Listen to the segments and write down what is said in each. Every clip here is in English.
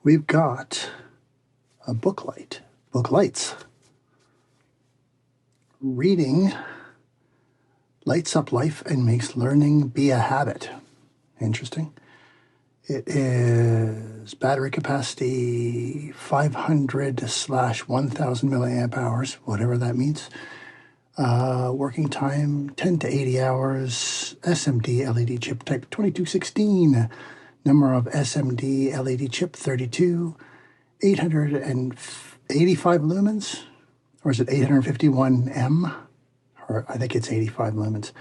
we've got a booklights. Reading lights up life and makes learning be a habit. Interesting. It is battery capacity 500/1000 milliamp hours, whatever that means. Working time 10 to 80 hours. SMD LED Chip Type 2216. Number of SMD LED Chip 32. 885 lumens. Or is it 851 M? Or I think it's 85 lumens.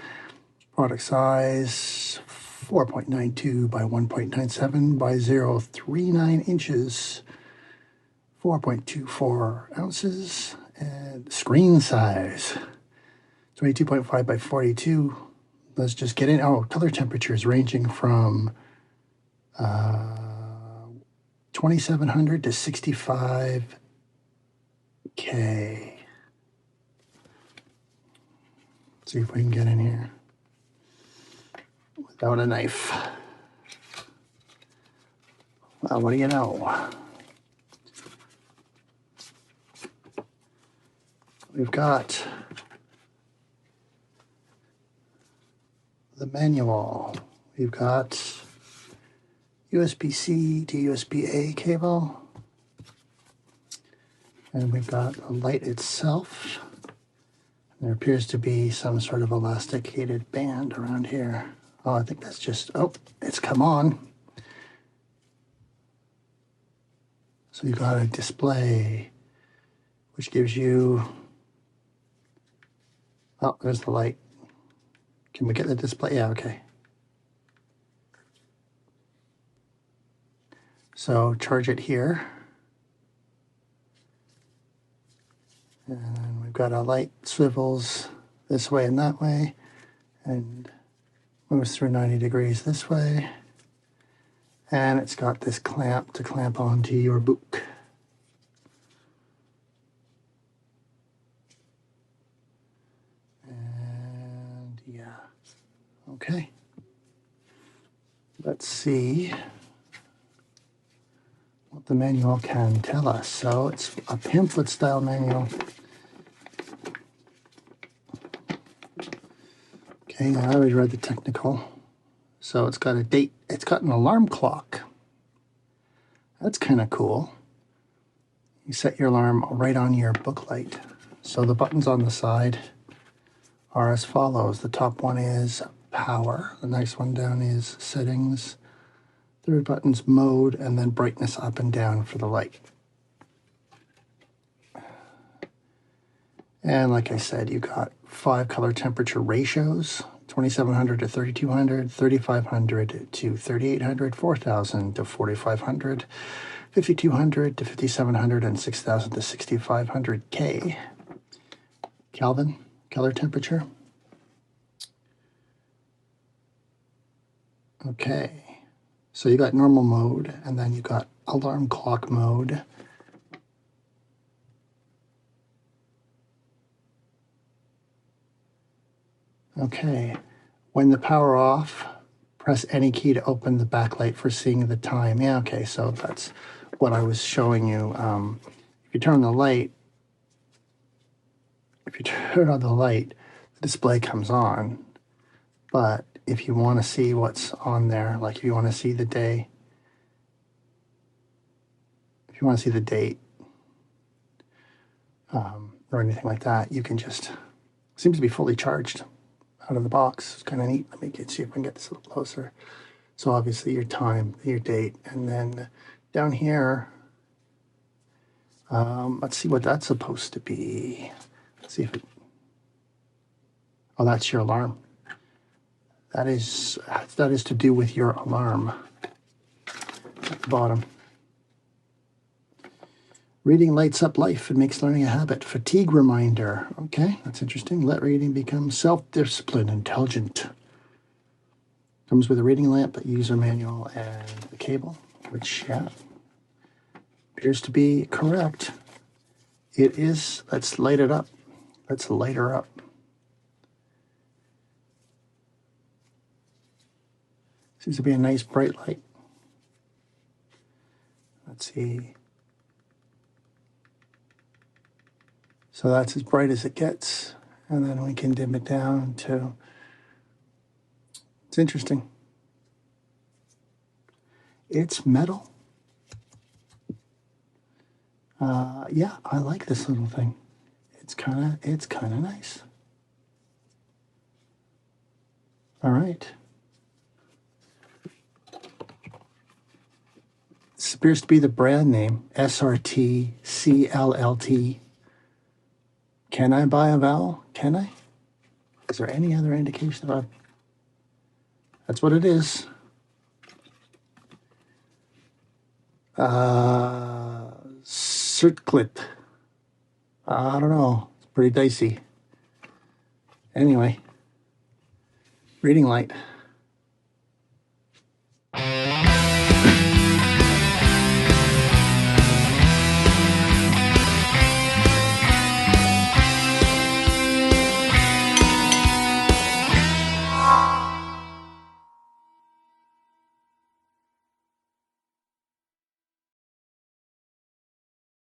Product size 4.92 by 1.97 by 0.39 inches. 4.24 ounces. And screen size 22.5 by 42. Let's just get in. Oh, color temperatures ranging from 2700 to 65K. Let's see if we can get in here without a knife. Well, what do you know? We've got the manual. We've got USB-C to USB-A cable. And we've got the light itself. There appears to be some sort of elasticated band around here. Oh, I think that's just, oh, it's come on. So you've got a display, which gives you, oh, there's the light. Can we get the display? Yeah, okay. So charge it here. And we've got a light swivels this way and that way, and moves through 90 degrees this way. And it's got this clamp to clamp onto your book. And yeah, okay. Let's see what the manual can tell us. So it's a pamphlet style manual. Okay, I already read the technical. So it's got a date, it's got an alarm clock. That's kind of cool. You set your alarm right on your book light. So the buttons on the side are as follows. The top one is power. The next one down is settings. Third button's mode, and then brightness up and down for the light. And like I said, you got 5 color temperature ratios, 2700 to 3200, 3500 to 3800, 4000 to 4500, 5200 to 5700, and 6000 to 6500 K. Kelvin, color temperature. Okay. So you got normal mode, and then you got alarm clock mode. Okay, when the power off, press any key to open the backlight for seeing the time. Yeah, okay, so that's what I was showing you. If you turn on the light, the display comes on, but if you want to see what's on there, like if you want to see the day, if you want to see the date, or anything like that, you can just, seems to be fully charged out of the box. It's kind of neat. Let me see if I can get this a little closer. So obviously your time, your date, and then down here, let's see what that's supposed to be. Let's see if it, oh, that's your alarm. That is to do with your alarm at the bottom. Reading lights up life and makes learning a habit. Fatigue reminder. Okay, that's interesting. Let reading become self-discipline, intelligent. Comes with a reading lamp, a user manual, and the cable, which, yeah, appears to be correct. It is. Let's light it up. Let's light her up. Seems to be a nice bright light. Let's see. So that's as bright as it gets. And then we can dim it down to, it's interesting. It's metal. Yeah, I like this little thing. It's kind of nice. All right. This appears to be the brand name, SRTCLLT. Can I buy a vowel? Can I? Is there any other indication about? That's what it is. Circlet. I don't know. It's pretty dicey. Anyway, reading light.